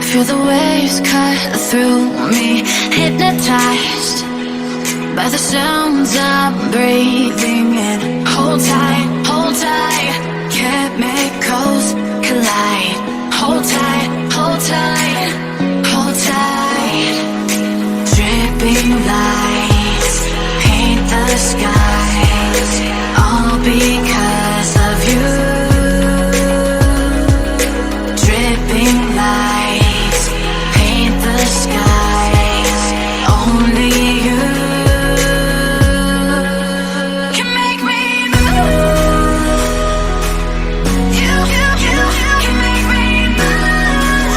feel the waves cut through me, hypnotized by the sounds I'm breathing in. Hold tight, chemicals collide. Hold tight, hold tight, hold tight. Dripping lights paint the skies, all because of you. Dripping lights paint the skies, only you can make me move. You can make me move.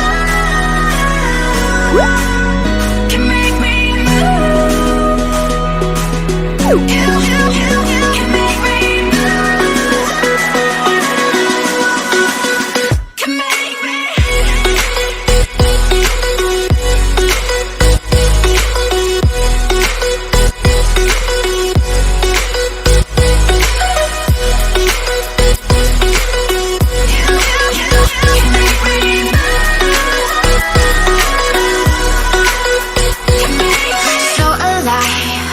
Can make me move. You can make me move. Can make me. So alive,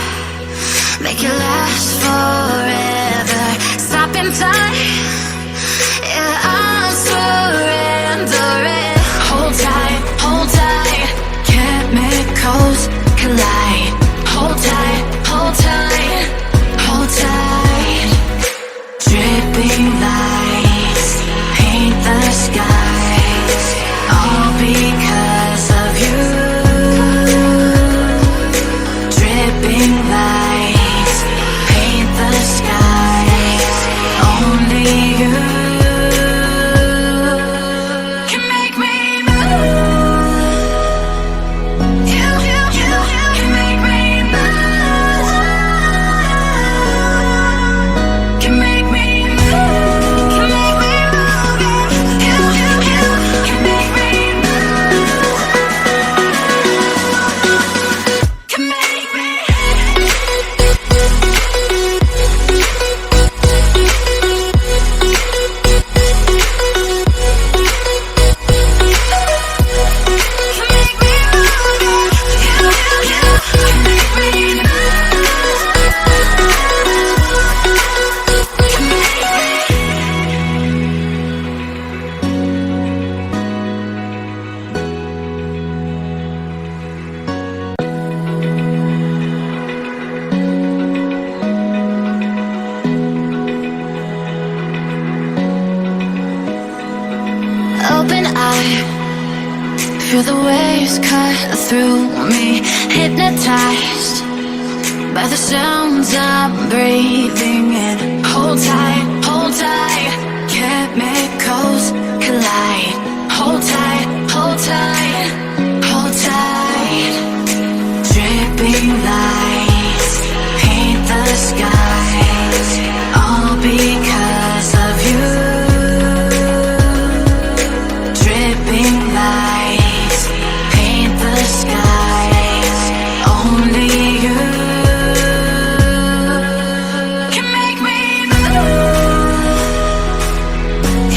make it last forever. Stop in time, yeah, I'm surrendering. Hold tight, chemicals collide. Hold tight, hold tight, hold tight. Dripping lights paint the skies, all because of you. Dripping lights paint the skies, only you can make me move. You can make me move. Can make me move. Can make me move. You can make me move. Can make me. Open eye, feel the waves cut through me, hypnotized by the sounds I'm breathing in. Hold tight, chemicals collide. Hold tight, hold tight. Dripping lights paint the skies, all because of you. Dripping lights paint the skies, only you can make me move.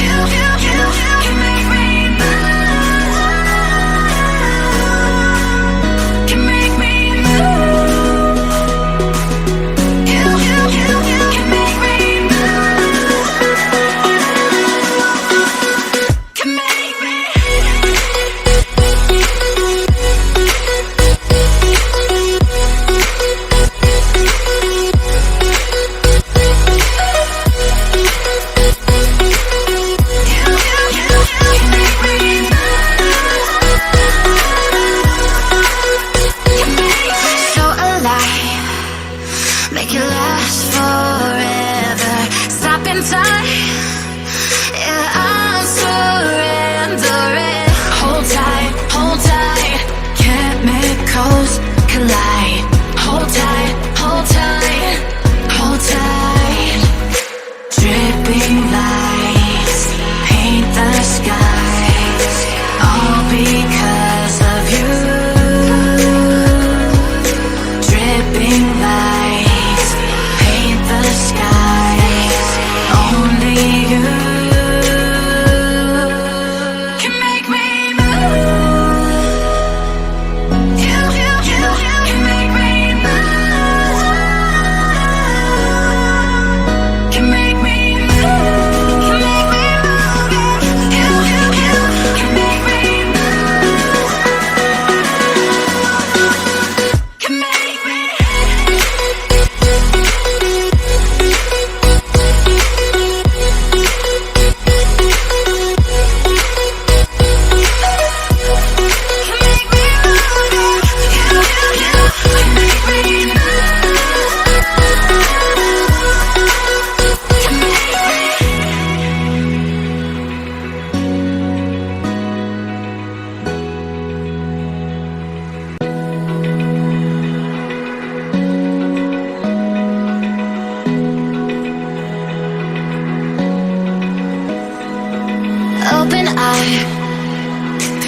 You can make me move. Can make me move. You can make me move. Can make me. So alive, make it last forever. Stop in time, yeah, I'm surrendering. Hold tight, chemicals collide. Hold tight, hold tight. Dripping lights paint the skies, all because of you. Dripping lights paint the skies, only you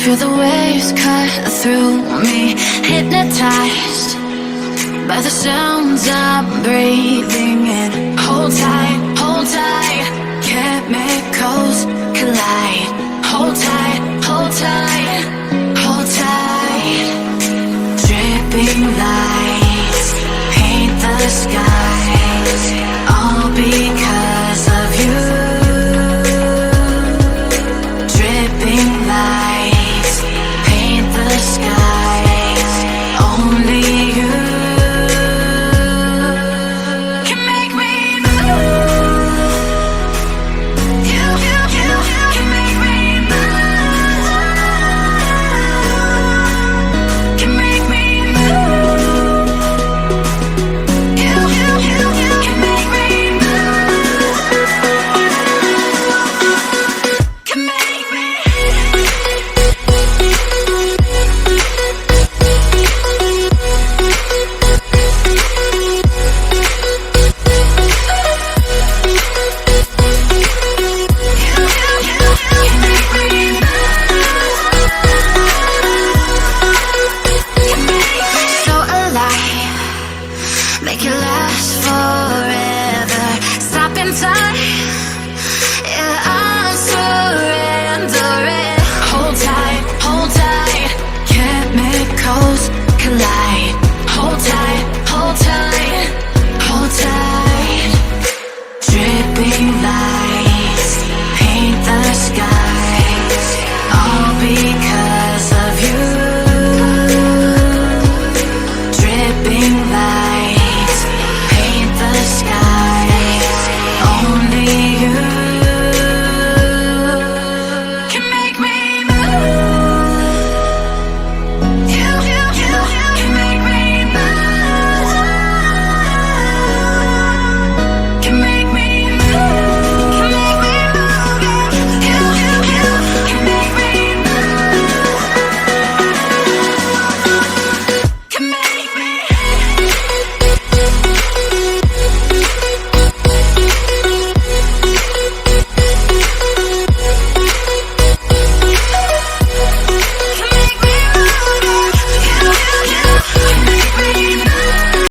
Feel the waves cut through me, hypnotized by the sounds I'm breathing in. Hold tight, hold tight, chemicals collide. Hold tight, hold tight, hold tight. Dripping lights paint the skies, all because of you. Dripping lights paint the skies, only you can make me move. You can make me move. Can make me move. You can make me move. Can make me. So alive, make it last forever. Stop in time.